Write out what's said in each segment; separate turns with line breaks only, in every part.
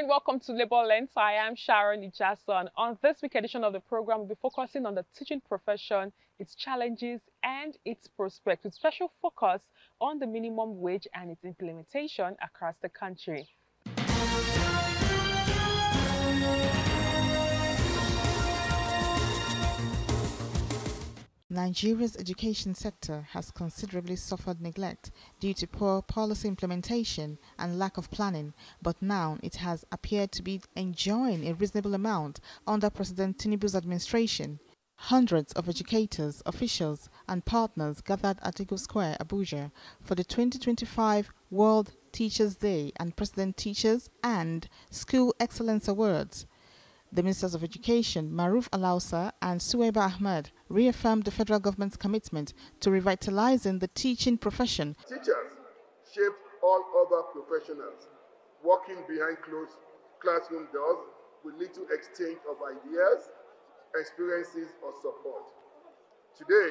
and welcome to Labor Lens. I am Sharon Ijason. On this week edition of the program, we'll be focusing on the teaching profession, its challenges and its prospects, with special focus on the minimum wage and its implementation across the country.
Nigeria's education sector has considerably suffered neglect due to poor policy implementation and lack of planning, but now it has appeared to be enjoying a reasonable amount under President Tinubu's administration. Hundreds of educators, officials and partners gathered at Eagle Square, Abuja for the 2025 World Teachers' Day and President Teachers and School Excellence Awards. The Ministers of Education, Maruf Alausa and Suwaiba Ahmed, reaffirmed the federal government's commitment to revitalizing the teaching profession.
Teachers shape all other professionals, working behind closed classroom doors with little exchange of ideas, experiences, or support. Today,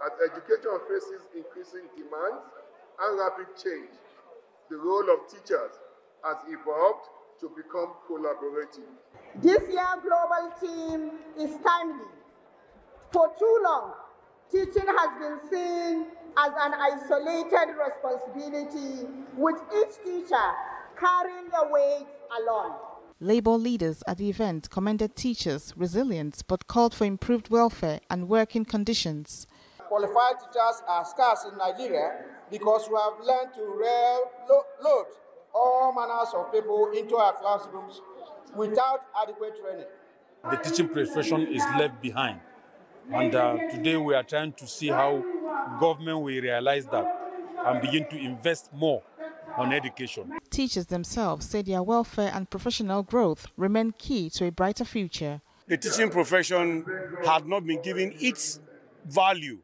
as education faces increasing demands and rapid change, the role of teachers has evolved to become collaborative.
This year's global theme is timely. For too long, teaching has been seen as an isolated responsibility, with each teacher carrying the weight alone.
Labour leaders at the event commended teachers' resilience but called for improved welfare and working conditions.
Qualified teachers are scarce in Nigeria because we have learned to load all manners of people into our classrooms without adequate training.
The teaching profession is left behind, and today we are trying to see how government will realize that and begin to invest more on education.
Teachers themselves say their welfare and professional growth remain key to a brighter future.
The teaching profession had not been given its value,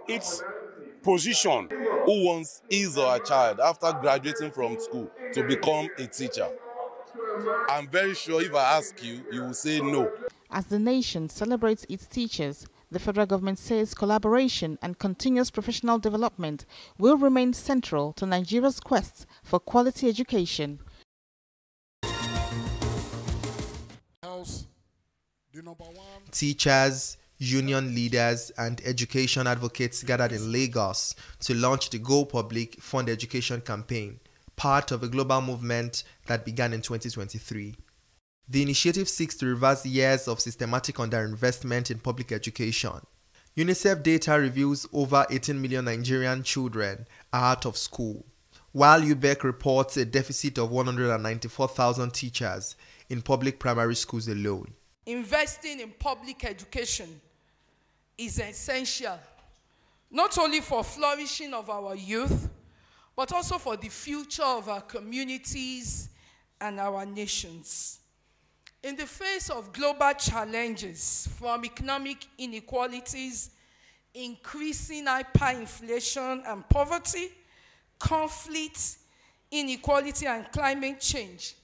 its position.
Who wants his or her child after graduating from school to become a teacher? I'm very sure if I ask you, you will say no.
As the nation celebrates its teachers, the federal government says collaboration and continuous professional development will remain central to Nigeria's quest for quality education.
Teachers, union leaders and education advocates gathered in Lagos to launch the Go Public Fund Education campaign, part of a global movement that began in 2023. The initiative seeks to reverse years of systematic underinvestment in public education. UNICEF data reveals over 18 million Nigerian children are out of school, while UBEC reports a deficit of 194,000 teachers in public primary schools alone.
Investing in public education is essential, not only for flourishing of our youth, but also for the future of our communities and our nations. In the face of global challenges, from economic inequalities, increasing hyperinflation and poverty, conflict, inequality, and climate change,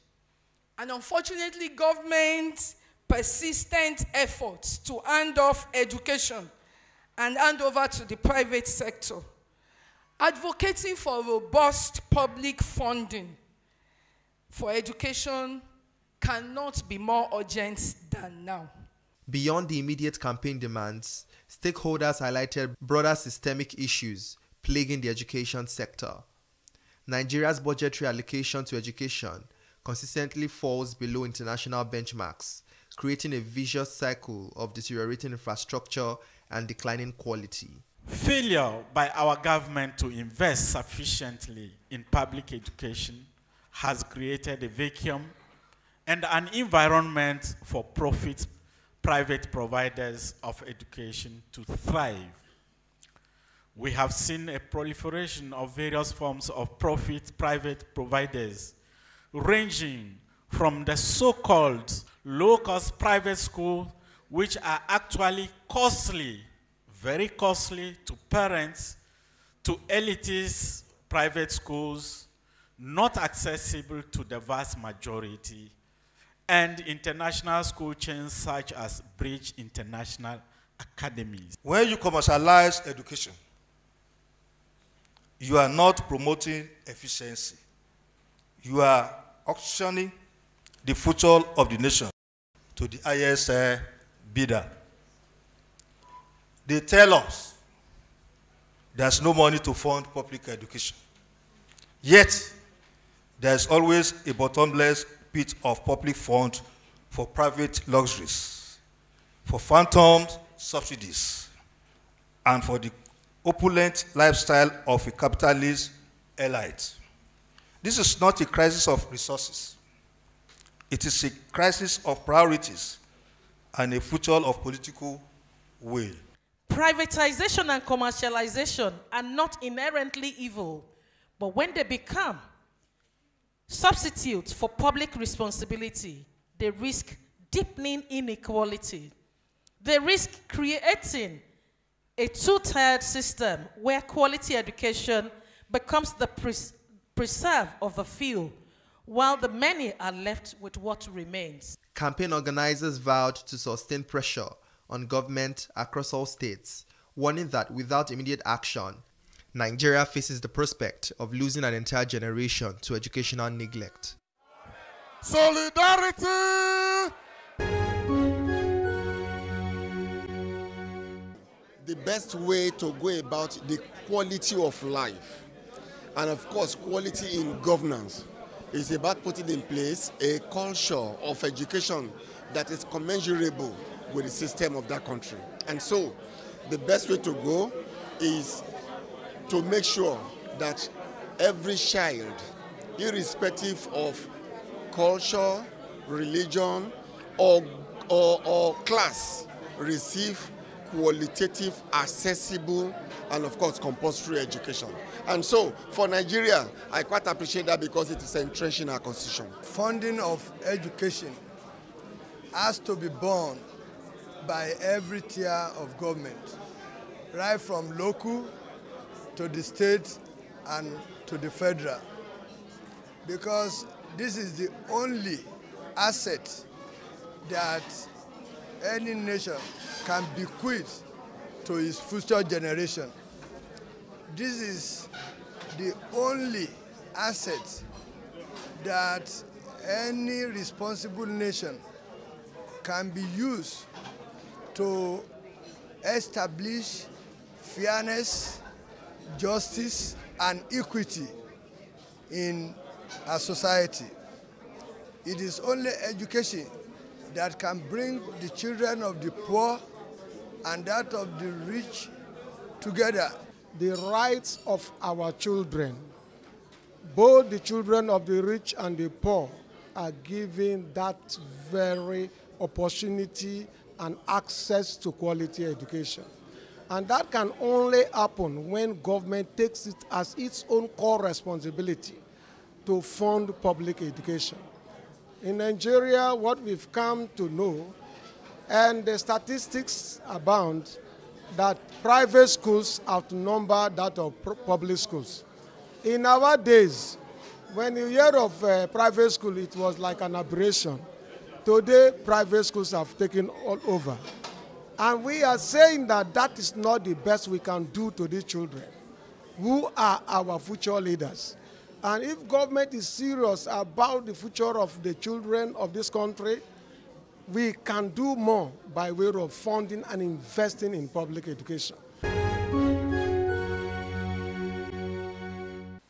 and unfortunately, government persistent efforts to hand off education and hand over to the private sector, advocating for robust public funding for education cannot be more urgent than now.
Beyond the immediate campaign demands, stakeholders highlighted broader systemic issues plaguing the education sector. Nigeria's budgetary allocation to education consistently falls below international benchmarks, creating a vicious cycle of deteriorating infrastructure and declining quality.
Failure by our government to invest sufficiently in public education has created a vacuum and an environment for profit private providers of education to thrive. We have seen a proliferation of various forms of profit private providers, ranging from the so-called low-cost private schools, which are actually costly, very costly to parents, to elitist private schools, not accessible to the vast majority, and international school chains such as Bridge International Academies.
When you commercialize education, you are not promoting efficiency. You are auctioning the future of the nation to the highest bidder. They tell us there's no money to fund public education. Yet, there's always a bottomless pit of public funds for private luxuries, for phantom subsidies, and for the opulent lifestyle of a capitalist elite. This is not a crisis of resources. It is a crisis of priorities and a future of political will.
Privatization and commercialization are not inherently evil, but when they become substitutes for public responsibility, they risk deepening inequality. They risk creating a two-tiered system where quality education becomes the preserve of the few, while the many are left with what remains.
Campaign organizers vowed to sustain pressure on government across all states, warning that without immediate action, Nigeria faces the prospect of losing an entire generation to educational neglect.
Solidarity! The best way to go about the quality of life, and of course quality in governance, is about putting in place a culture of education that is commensurable with the system of that country. And so the best way to go is to make sure that every child, irrespective of culture, religion, or class, receive qualitative, accessible, and of course compulsory education. And so for Nigeria, I quite appreciate that because it is entrenched in our constitution.
Funding of education has to be borne by every tier of government, right from local to the state and to the federal, because this is the only asset that any nation can bequeath to its future generation. This is the only asset that any responsible nation can be used to establish fairness, justice, and equity in a society. It is only education that can bring the children of the poor and that of the rich together.
The rights of our children, both the children of the rich and the poor, are given that very opportunity and access to quality education. And that can only happen when government takes it as its own core responsibility to fund public education. In Nigeria, what we've come to know, and the statistics abound, that private schools outnumber that of public schools. In our days, when you hear of private school, it was like an aberration. Today, private schools have taken all over. And we are saying that that is not the best we can do to these children, who are our future leaders. And if government is serious about the future of the children of this country, we can do more by way of funding and investing in public education.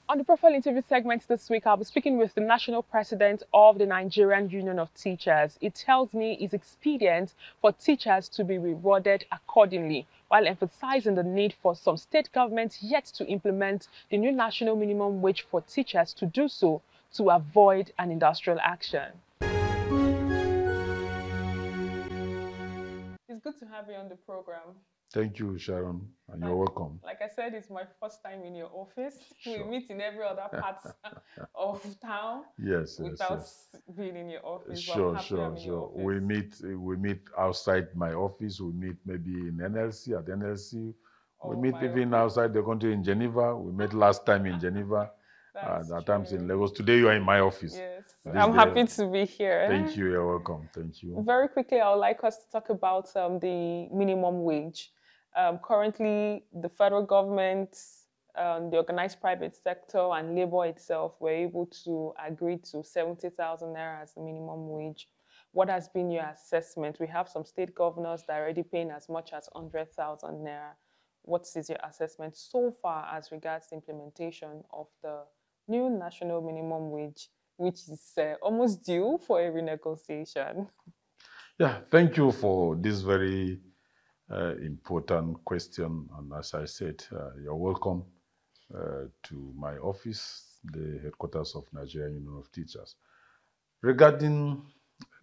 On the profile interview segment this week, I'll be speaking with the national president of the Nigerian Union of Teachers. It tells me it's expedient for teachers to be rewarded accordingly, while emphasizing the need for some state governments yet to implement the new national minimum wage for teachers to do so to avoid an industrial action. It's good to have you on the program.
Thank you, Sharon, and you're welcome.
Like I said, it's my first time in your office.
Sure.
We meet in every other part of town.
Yes,
without
yes.
being in your office.
Sure. We meet outside my office. We meet maybe in NLC, at NLC. We meet even outside the country in Geneva. We met last time in Geneva. At times in Lagos. Today you are in my office.
Yes, I'm happy to be here.
Thank you. You're welcome. Thank you.
Very quickly, I would like us to talk about the minimum wage. Currently, the federal government the organized private sector and labor itself were able to agree to 70,000 naira as the minimum wage. What has been your assessment? We have some state governors that are already paying as much as 100,000 naira. What is your assessment so far as regards the implementation of the new national minimum wage, which is almost due for a renegotiation?
Yeah, thank you for this very important question. And as I said, you're welcome to my office, the headquarters of Nigerian Union of Teachers. Regarding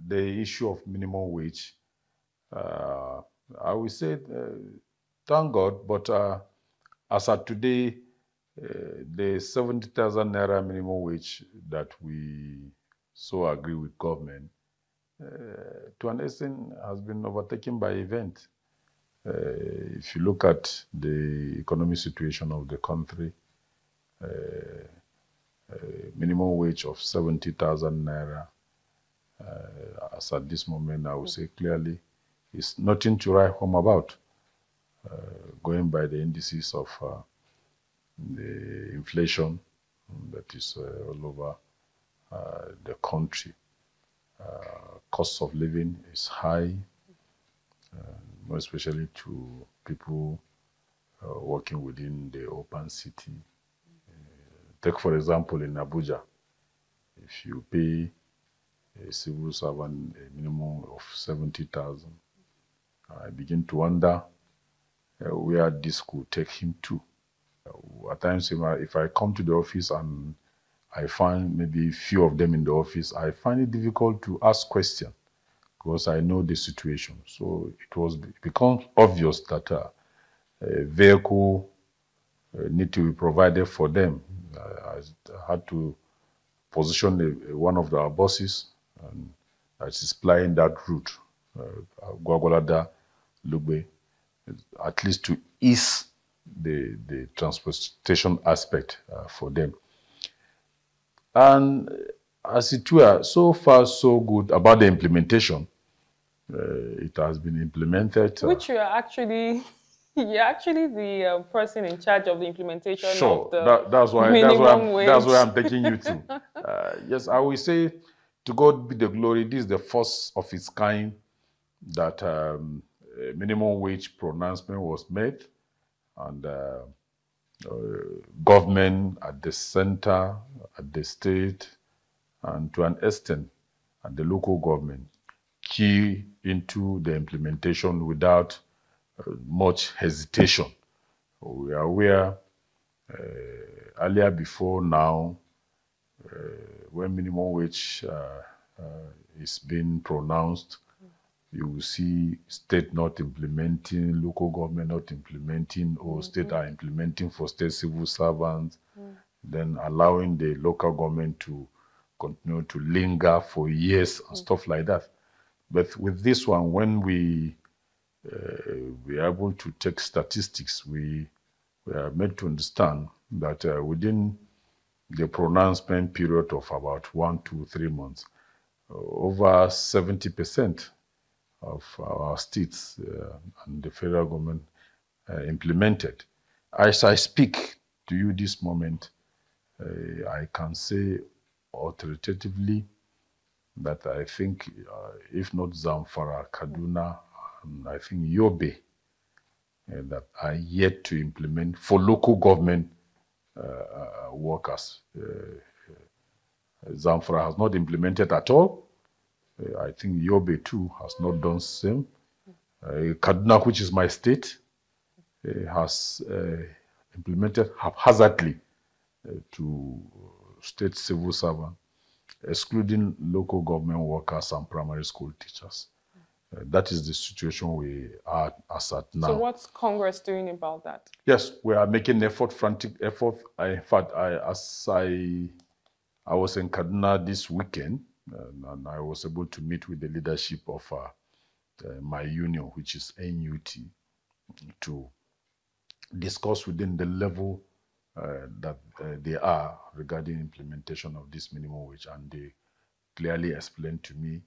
the issue of minimum wage, I will say thank God, but as of today, the 70,000 naira minimum wage that we so agree with government, to an extent, has been overtaken by event. If you look at the economic situation of the country, minimum wage of 70,000 naira, as at this moment, I would say clearly, is nothing to write home about, going by the indices of the inflation that is all over the country. Cost of living is high, more especially to people working within the open city. Take, for example, in Abuja, if you pay a civil servant a minimum of 70,000, I begin to wonder where this could take him to. At times, if I come to the office and I find maybe few of them in the office, I find it difficult to ask questions because I know the situation. So it becomes obvious that a vehicle need to be provided for them. I had to position one of our buses that is plying that route, Gwagwalada, Lugbe, at least to ease the transportation aspect for them. And as it were, so far so good about the implementation. It has been implemented.
Which you're actually the person in charge of the implementation
sure,
of the
that's why I'm taking you to. Yes, I will say, to God be the glory, this is the first of its kind that minimum wage pronouncement was made, and government at the center, at the state, and to an extent at the local government key into the implementation without much hesitation. We are aware earlier before now, when minimum wage is being pronounced, you will see state not implementing, local government not implementing, or state are implementing for state civil servants, then allowing the local government to continue to linger for years and stuff like that. But with this one, when we are able to take statistics, we are made to understand that within the pronouncement period of about 1 to 3 months, over 70% of our states and the federal government implemented. As I speak to you this moment, I can say authoritatively that I think, if not Zamfara, Kaduna, and I think Yobe, that are yet to implement for local government workers. Zamfara has not implemented at all. I think Yobe too has not done the same. Kaduna, which is my state, has implemented haphazardly to state civil servants, excluding local government workers and primary school teachers. That is the situation we are as at now.
So what's Congress doing about that?
Yes, we are making frantic effort. In fact, I was in Kaduna this weekend, and I was able to meet with the leadership of my union, which is NUT, to discuss within the level that they are regarding implementation of this minimum wage. And they clearly explained to me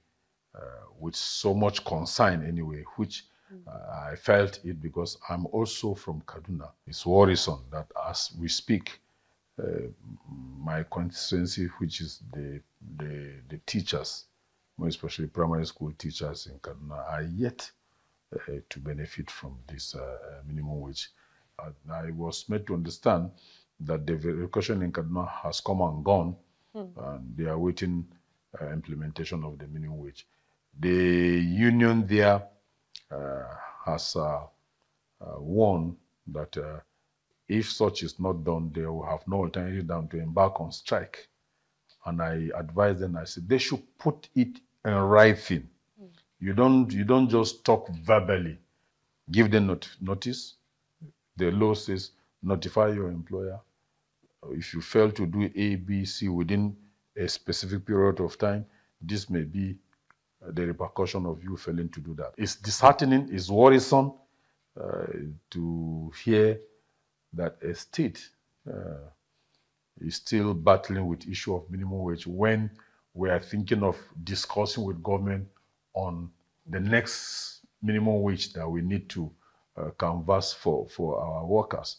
with so much concern anyway, which I felt it because I'm also from Kaduna. It's worrisome that as we speak, my constituency, which is the teachers, more especially primary school teachers in Kaduna, are yet to benefit from this minimum wage. I was made to understand that the verification in Kaduna has come and gone, and they are waiting implementation of the minimum wage. The union there has warned that if such is not done, they will have no alternative than to embark on strike. And I advised them, I said, they should put it in writing. You don't just talk verbally. Give them notice. The law says notify your employer. If you fail to do A, B, C within a specific period of time, this may be the repercussion of you failing to do that. It's disheartening, it's worrisome to hear that a state is still battling with the issue of minimum wage when we are thinking of discussing with government on the next minimum wage that we need to canvass for our workers.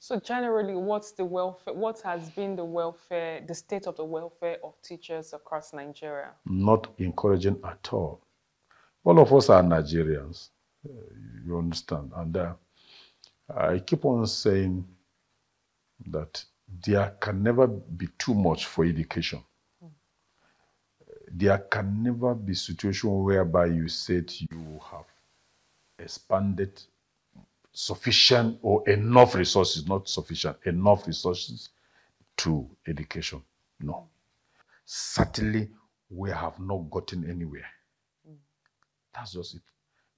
So generally, what's the welfare? What has been the welfare, the state of the welfare of teachers across Nigeria?
Not encouraging at all. All of us are Nigerians, you understand. And I keep on saying that there can never be too much for education. There can never be a situation whereby you said you have expanded sufficient or enough resources, not sufficient, enough resources to education. No. Certainly, we have not gotten anywhere. That's just it.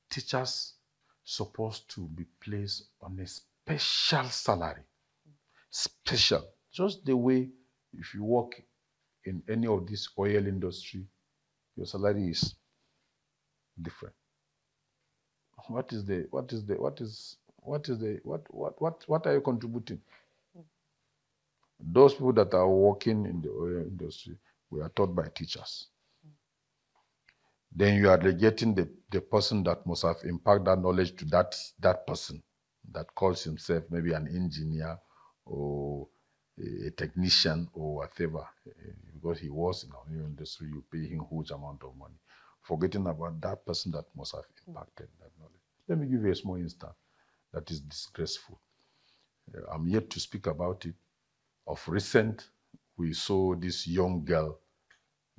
Teachers supposed to be placed on a special salary. Special. Just the way if you work in any of this oil industry, your salary is different. What are you contributing? Those people that are working in the oil industry were taught by teachers. Then you are relegating the person that must have imparted that knowledge to that person that calls himself maybe an engineer or a technician or whatever. Because he was in the oil industry, you pay him a huge amount of money. Forgetting about that person that must have impacted that knowledge. Let me give you a small instance that is disgraceful. I'm yet to speak about it. Of recent, we saw this young girl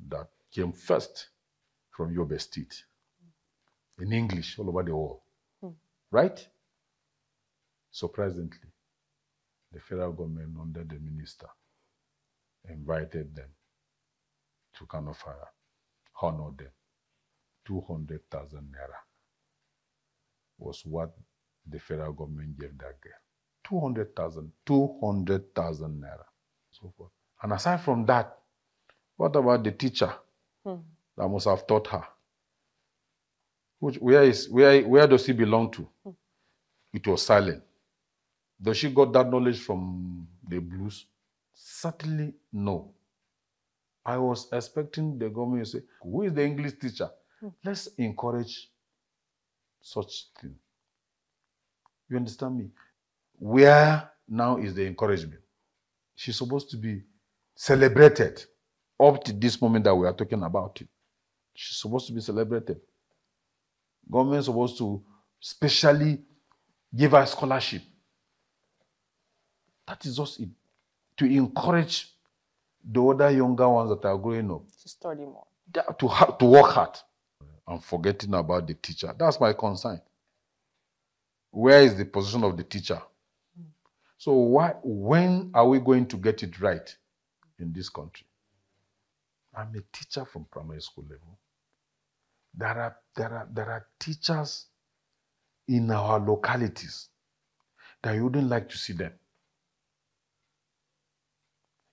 that came first from Yobe State in English all over the world. Right? Surprisingly, the federal government under the minister invited them to kind of honor them. 200,000 naira was what the federal government gave that girl. 200,000 naira. So forth. And aside from that, what about the teacher that must have taught her? Where does he belong to? It was silent. Does she got that knowledge from the blues? Certainly no. I was expecting the government to say, who is the English teacher? Let's encourage such thing. You understand me? Where now is the encouragement? She's supposed to be celebrated up to this moment that we are talking about it. She's supposed to be celebrated. Government is supposed to specially give her scholarship. That is just it. To encourage the other younger ones that are growing up.
To study more.
To work hard. I'm forgetting about the teacher. That's my concern. Where is the position of the teacher? So when are we going to get it right in this country? I'm a teacher from primary school level. There are teachers in our localities that you wouldn't like to see them.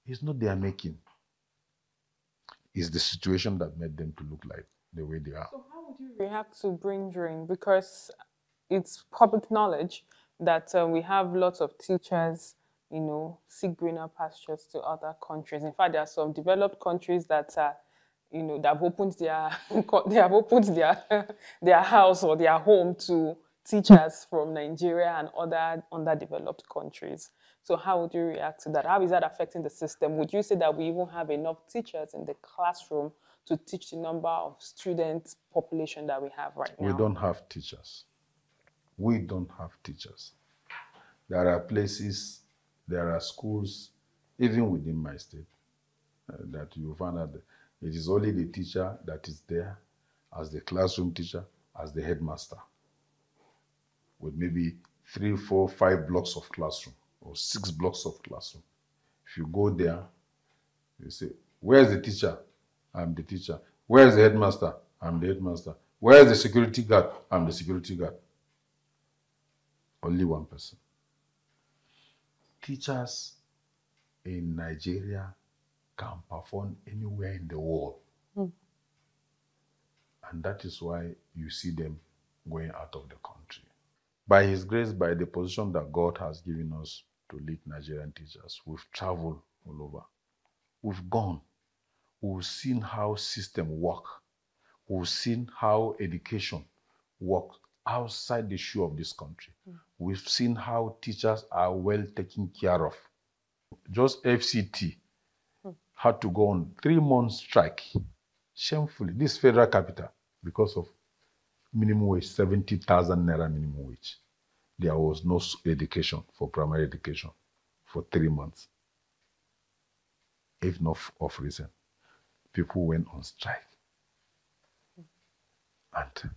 It's not their making. It's the situation that made them to look like the way they are.
So how would you react to brain drain? Because it's public knowledge that we have lots of teachers, seek greener pastures to other countries. In fact, there are some developed countries that you know, they have opened their they have opened their house or their home to teachers from Nigeria and other underdeveloped countries. So how would you react to that? How is that affecting the system? Would you say that we even have enough teachers in the classroom to teach the number of student population that we have right now?
We don't have teachers. We don't have teachers. There are places, there are schools, even within my state, that you find out that it is only the teacher that is there as the classroom teacher, as the headmaster, with maybe 3, 4, 5 blocks of classroom or 6 blocks of classroom. If you go there, you say, where's the teacher? I'm the teacher. Where's the headmaster? I'm the headmaster. Where's the security guard? I'm the security guard. Only one person. Teachers in Nigeria can perform anywhere in the world. And that is why you see them going out of the country. By His grace, by the position that God has given us to lead Nigerian teachers, we've traveled all over. We've gone. We've seen how systems work. We've seen how education works outside the shoe of this country. We've seen how teachers are well taken care of. Just FCT had to go on 3-month strike, shamefully, this federal capital, because of minimum wage, 70,000 naira minimum wage. There was no education for primary education for 3 months. If not of reason, people went on strike. And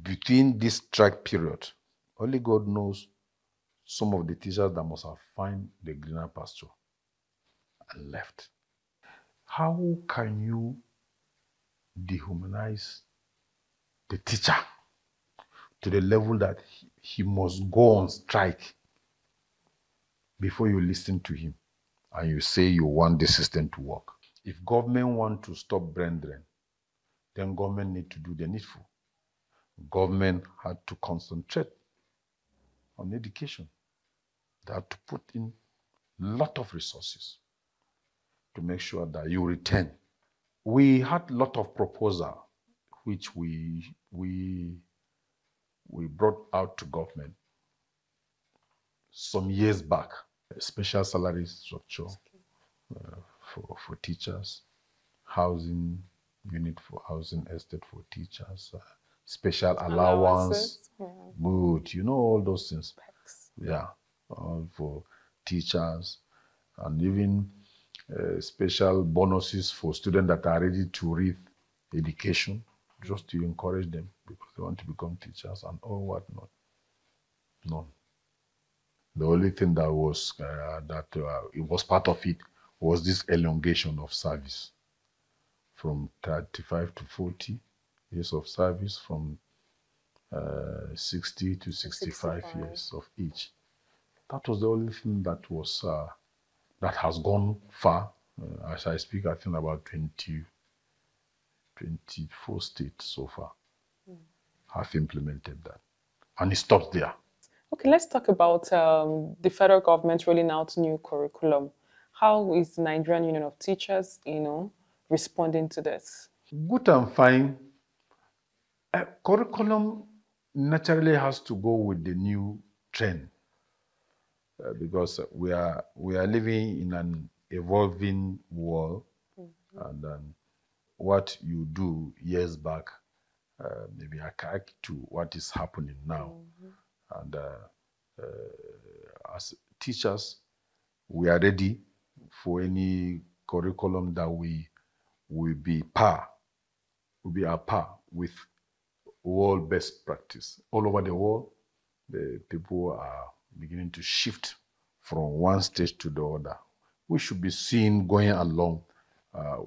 between this strike period, only God knows some of the teachers that must have found the greener pasture and left. How can you dehumanize the teacher to the level that he must go on strike before you listen to him and you say you want the system to work? If government want to stop brain drain, then government need to do the needful. Government had to concentrate on education. They had to put in a lot of resources to make sure that you return. We had a lot of proposals which we brought out to government some years back. A special salary structure for teachers, housing unit for housing estate for teachers, special allowance, good, you know, all those things. Yeah, for teachers, and even special bonuses for students that are ready to read education, just to encourage them because they want to become teachers and all whatnot. None. The only thing that was it was part of it was this elongation of service from 35 to 40 years of service, from 60 to 65 years of each. That was the only thing that was that has gone far. As I speak, I think about 24 states so far have implemented that, and it stops there.
Okay, let's talk about the federal government rolling out new curriculum. How is the Nigerian Union of Teachers, you know, responding to this?
Good and fine. Curriculum naturally has to go with the new trend because we are living in an evolving world, and what you do years back maybe archaic to what is happening now. And as teachers, we are ready for any curriculum that we will be par with world best practice. All over the world, the people are beginning to shift from one stage to the other. We should be seen going along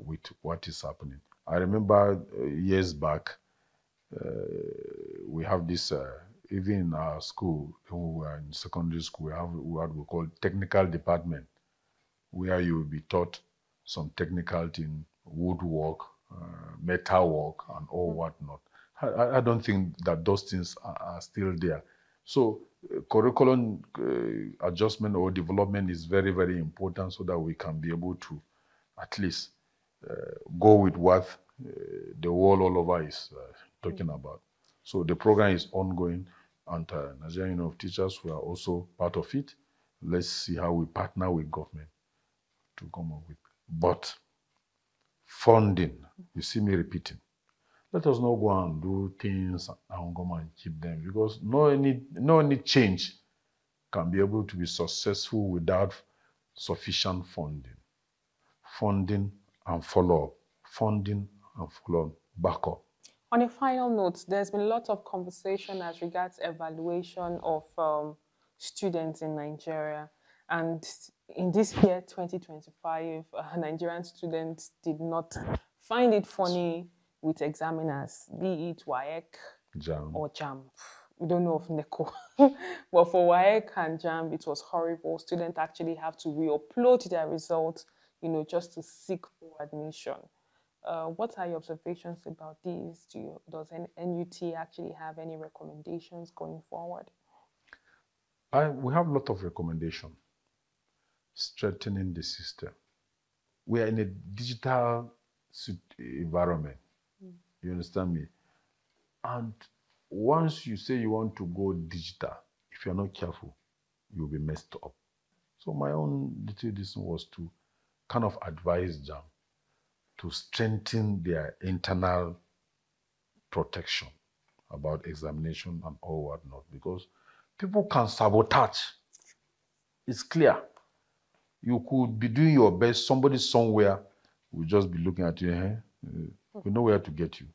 with what is happening. I remember years back, we have this, even in our school, when we were in secondary school, we have what we call technical department, where you will be taught some technical thing, woodwork, metal work, and all whatnot. I don't think that those things are still there. So curriculum adjustment or development is very, very important so that we can be able to at least go with what the world all over is talking about. So the program is ongoing, and Nigerian Union of Teachers, we are also part of it. Let's see how we partner with government to come up with. But funding, you see me repeating. Let us not go and do things and go and keep them, because no any change can be able to be successful without sufficient funding. Funding and follow-up. Funding and follow-up. Backup.
On a final note, there's been a lot of conversation as regards evaluation of students in Nigeria. And in this year, 2025, Nigerian students did not find it funny with examiners, be it WAEC or JAM. We don't know of NECO. But for WAEC and JAM, it was horrible. Students actually have to re-upload their results, just to seek for admission. What are your observations about this? Does NUT actually have any recommendations going forward?
We have a lot of recommendations strengthening the system. We are in a digital environment. You understand me? And once you say you want to go digital, if you're not careful, you'll be messed up. So my own little decision was to kind of advise JAM to strengthen their internal protection about examination and all whatnot, because people can sabotage. It's clear. You could be doing your best, somebody somewhere will just be looking at you, we know where to get you.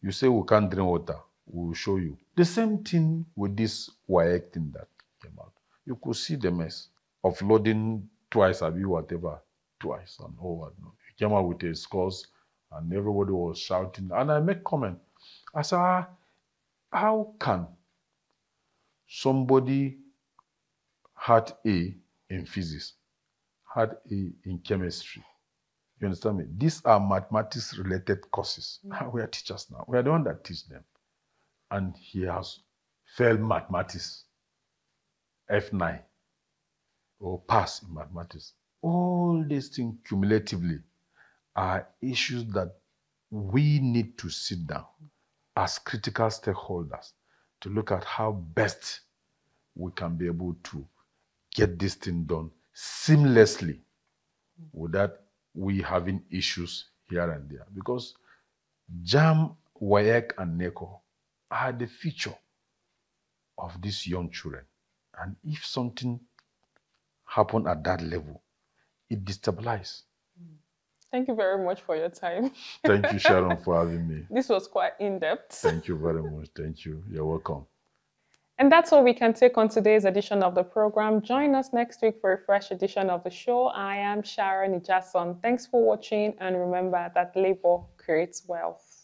You say we can't drink water, we will show you. The same thing with this WAEC thing that came out. You could see the mess of loading twice, whatever, twice and all whatnot. He came out with his scores and everybody was shouting. And I make comment. I said, how can somebody had A in physics, had A in chemistry? You understand me? These are mathematics-related courses. We are teachers now. We are the one that teach them. And he has failed mathematics, F9, or pass in mathematics. All these things cumulatively are issues that we need to sit down as critical stakeholders to look at how best we can be able to get this thing done seamlessly without we having issues here and there. Because JAM, WAEC, and NECO are the future of these young children. And if something happens at that level, it destabilizes.
Thank you very much for your time.
Thank you, Sharon, for having me.
This was quite in-depth.
Thank you very much. Thank you. You're welcome.
And that's all we can take on today's edition of the program. Join us next week for a fresh edition of the show. I am Sharon Ijason. Thanks for watching, and remember that labor creates wealth.